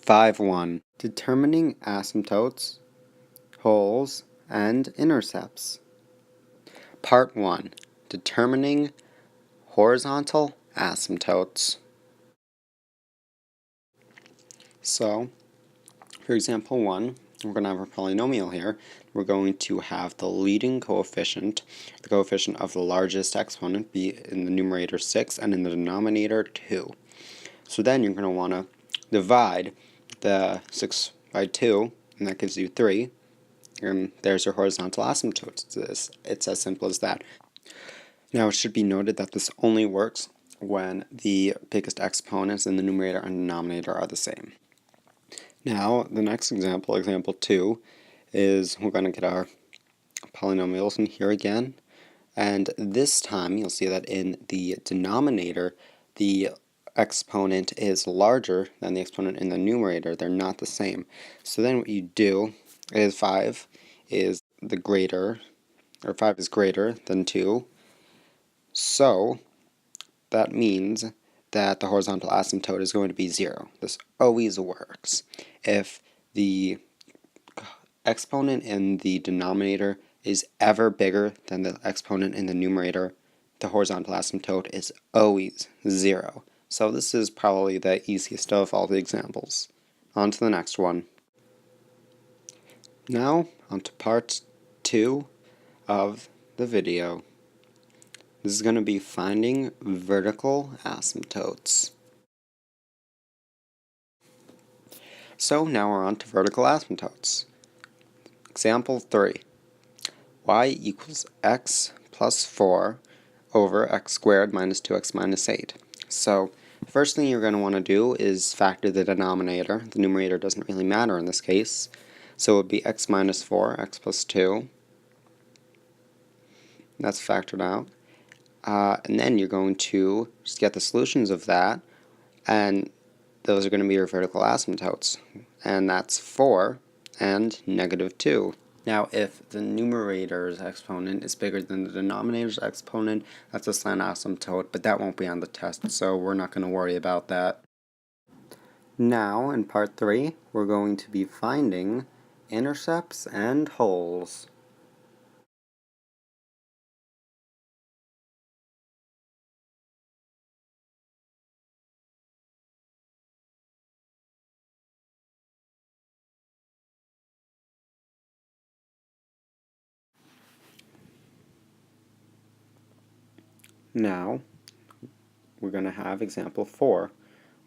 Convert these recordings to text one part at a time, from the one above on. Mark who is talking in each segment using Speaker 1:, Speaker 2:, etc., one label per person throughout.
Speaker 1: 5.1 Determining asymptotes, holes, and intercepts. Part 1 Determining horizontal asymptotes. So, for example 1, we're going to have a polynomial here. We're going to have the leading coefficient, the coefficient of the largest exponent, be in the numerator 6 and in the denominator 2. So then you're going to want to divide the 6 by 2, and that gives you 3. And there's your horizontal asymptote. It's as simple as that. Now it should be noted that this only works when the biggest exponents in the numerator and denominator are the same. Now the next example, example 2, is we're going to get our polynomials in here again. And this time you'll see that in the denominator, the exponent is larger than the exponent in the numerator. They're not the same. So then what you do is 5 is the greater, or 5 is greater than 2. So that means that the horizontal asymptote is going to be 0. This always works. If the exponent in the denominator is ever bigger than the exponent in the numerator, the horizontal asymptote is always 0. So this is probably the easiest of all the examples. On to the next one. Now, on to part 2 of the video. This is going to be finding vertical asymptotes. So now we're on to vertical asymptotes. Example 3. Y equals x plus 4 over x squared minus 2x minus 8. So first thing you're going to want to do is factor the denominator. The numerator doesn't really matter in this case. So it would be x minus 4, x plus 2. That's factored out. And then you're going to just get the solutions of that, and those are going to be your vertical asymptotes. And that's 4 and negative 2. Now, if the numerator's exponent is bigger than the denominator's exponent, that's a slant asymptote, but that won't be on the test, so we're not going to worry about that. Now, in part 3, we're going to be finding intercepts and holes. Now, we're going to have example 4,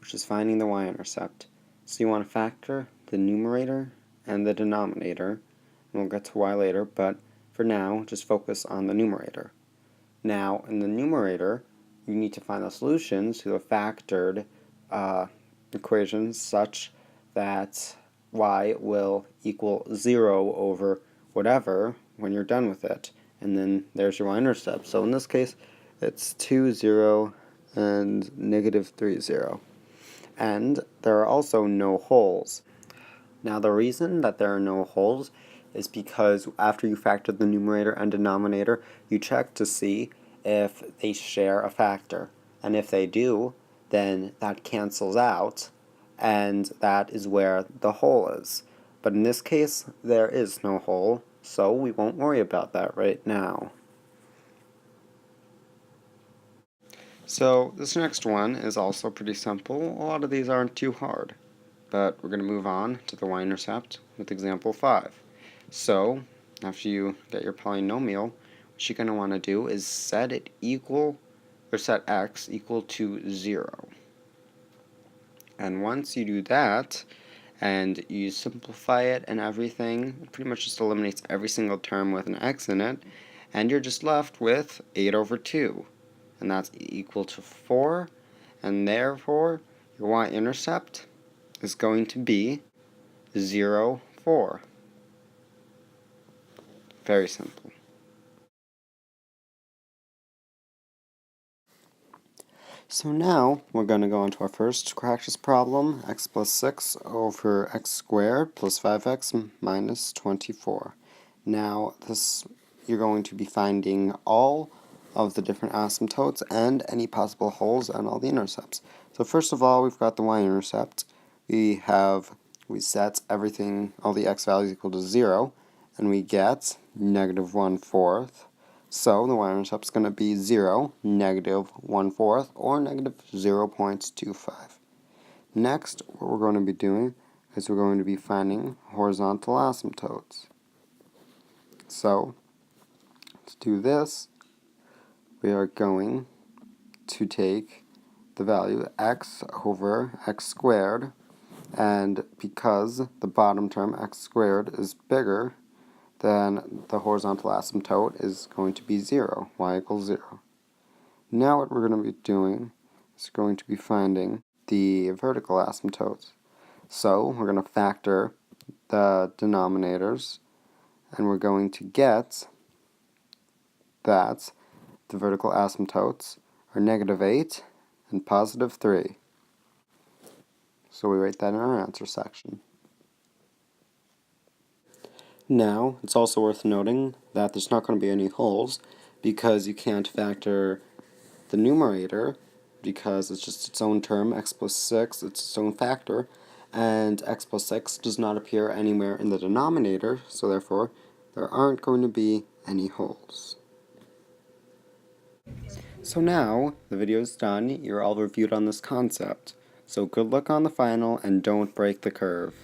Speaker 1: which is finding the y-intercept. So you want to factor the numerator and the denominator, and we'll get to y later, but for now, just focus on the numerator. Now, in the numerator, you need to find the solutions to the factored equations such that y will equal 0 over whatever when you're done with it. And then there's your y-intercept. So in this case, it's 2, 0, and negative 3, 0. And there are also no holes. Now the reason that there are no holes is because after you factor the numerator and denominator, you check to see if they share a factor. And if they do, then that cancels out, and that is where the hole is. But in this case, there is no hole, so we won't worry about that right now. So this next one is also pretty simple. A lot of these aren't too hard. But we're going to move on to the y-intercept with example 5. So after you get your polynomial, what you're going to want to do is set it equal, or set x equal to 0. And once you do that, and you simplify it and everything, it pretty much just eliminates every single term with an x in it, and you're just left with 8 over 2. And that's equal to 4, and therefore your y-intercept is going to be 0, 4. Very simple. So now we're going to go on to our first practice problem, x plus 6 over x squared plus 5x minus 24. Now you're going to be finding all of the different asymptotes and any possible holes and all the intercepts. So first of all, we've got the y-intercept. we set everything, all the x values equal to 0, and we get negative 1/4. So the y-intercept is going to be 0, negative 1/4, or negative 0.25. Next, what we're going to be doing is we're going to be finding horizontal asymptotes. So, to do this, we are going to take the value x over x squared, and because the bottom term x squared is bigger, then the horizontal asymptote is going to be 0, y equals 0. Now what we're going to be doing is going to be finding the vertical asymptotes. So we're going to factor the denominators, and we're going to get that the vertical asymptotes are negative 8 and positive 3. So we write that in our answer section. Now, it's also worth noting that there's not going to be any holes because you can't factor the numerator because it's just its own term, x plus 6, it's its own factor, and x plus 6 does not appear anywhere in the denominator, so therefore there aren't going to be any holes. So now, the video is done, you're all reviewed on this concept. So good luck on the final, and don't break the curve.